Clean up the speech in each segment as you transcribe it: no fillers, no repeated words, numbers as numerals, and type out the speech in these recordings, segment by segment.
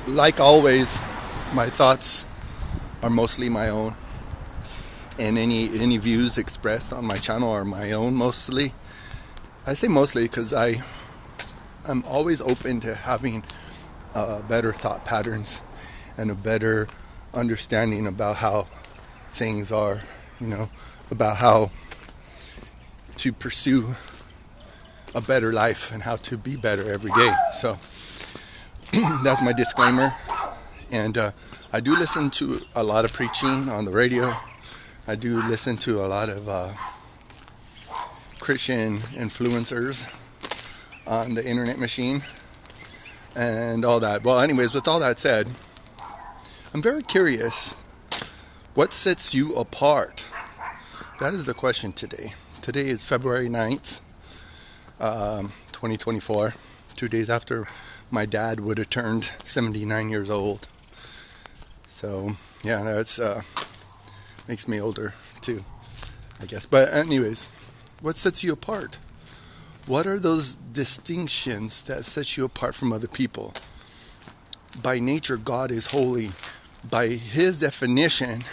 like always, my thoughts are mostly my own, and any views expressed on my channel are my own mostly. I say mostly because I'm always open to having better thought patterns and a better understanding about how things are, about how to pursue a better life and how to be better every day. So that's my disclaimer. And I do listen to a lot of preaching on the radio. I do listen to a lot of Christian influencers on the internet machine and all that. Well, anyways, with all that said, I'm very curious, what sets you apart? That is the question today. Today is February 9th, 2024, 2 days after my dad would have turned 79 years old. So, yeah, that's makes me older too, I guess. But anyways, what sets you apart? What are those distinctions that set you apart from other people? By nature, God is holy. By His definition,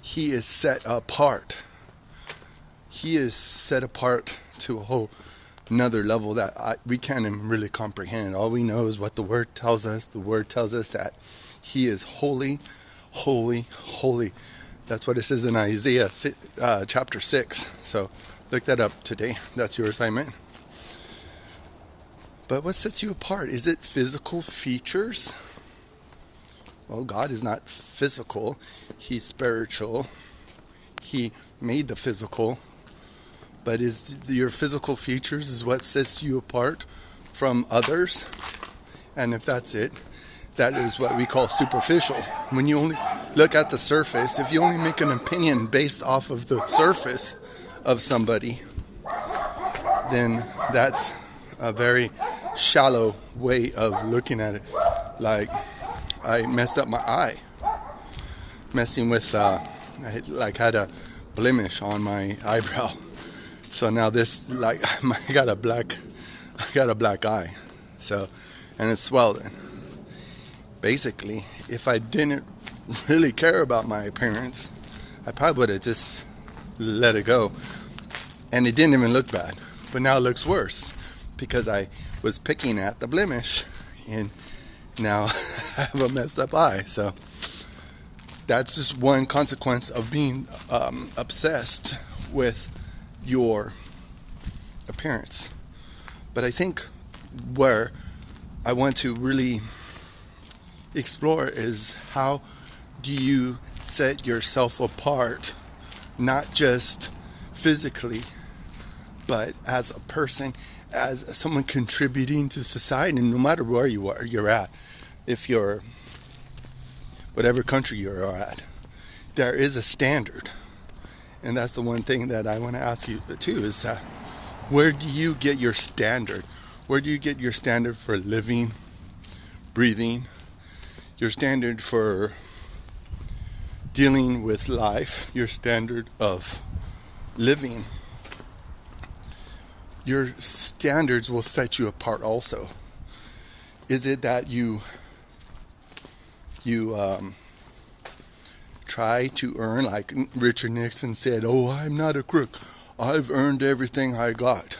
He is set apart. He is set apart to a whole another level that we can't even really comprehend. All we know is what the Word tells us. The Word tells us that He is holy, holy, holy. That's what it says in Isaiah chapter 6. So look that up today. That's your assignment. But what sets you apart? Is it physical features? Well, God is not physical. He's spiritual. He made the physical. But is your physical features is what sets you apart from others? And if that's it, that is what we call superficial. When you only look at the surface, if you only make an opinion based off of the surface of somebody, then that's a very shallow way of looking at it. Like, I messed up my eye. Messing with, I had a blemish on my eyebrow. So now this, I got a black eye. So, and it's swelling. Basically, if I didn't really care about my appearance, I probably would have just let it go. And it didn't even look bad. But now it looks worse because I was picking at the blemish and now I have a messed up eye. So that's just one consequence of being obsessed with your appearance. But I think where I want to really explore is, how do you set yourself apart, not just physically, but as a person, as someone contributing to society, no matter where you're at. If you're whatever country you're at, there is a standard. And that's the one thing that I want to ask you too, is where do you get your standard? Where do you get your standard for living, breathing, your standard for dealing with life, your standard of living? Your standards will set you apart also. Is it that you try to earn, like Richard Nixon said, "Oh, I'm not a crook. I've earned everything I got."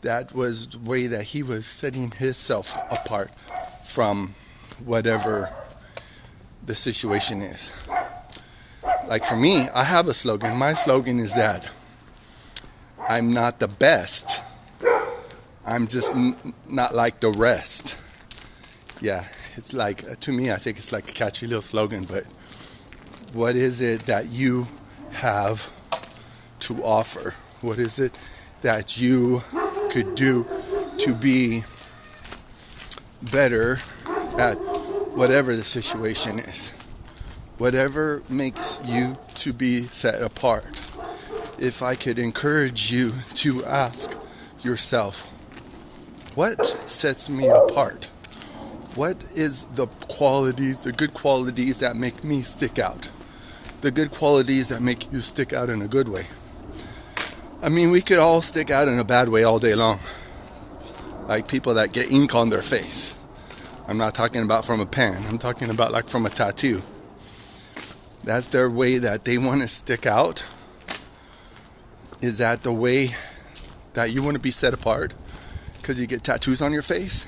That was the way that he was setting himself apart from whatever the situation is. Like for me, I have a slogan. My slogan is that I'm not the best. I'm just not like the rest. Yeah, it's like, to me, I think it's like a catchy little slogan, but what is it that you have to offer? What is it that you could do to be better at whatever the situation is? Whatever makes you to be set apart. If I could encourage you to ask yourself, what sets me apart? What is the qualities, the good qualities that make me stick out? The good qualities that make you stick out in a good way. I mean, we could all stick out in a bad way all day long. Like people that get ink on their face. I'm not talking about from a pen. I'm talking about like from a tattoo. That's their way that they want to stick out. Is that the way that you want to be set apart? Because you get tattoos on your face?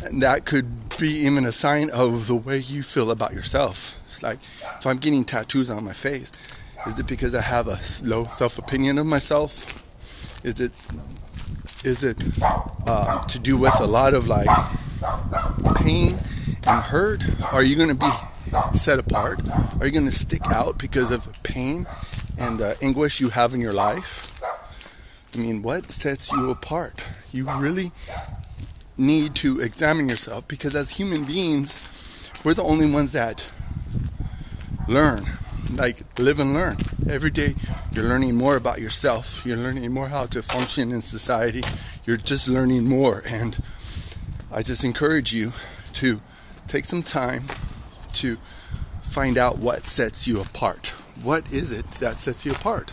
And that could be even a sign of the way you feel about yourself. It's like, if I'm getting tattoos on my face, is it because I have a low self-opinion of myself? Is it to do with a lot of like pain and hurt? Are you going to be set apart? Are you going to stick out because of the pain and the anguish you have in your life? I mean, what sets you apart? You really need to examine yourself, because as human beings, we're the only ones that learn, like live and learn. Every day you're learning more about yourself. You're learning more how to function in society. You're just learning more. And I just encourage you to take some time to find out what sets you apart. What is it that sets you apart?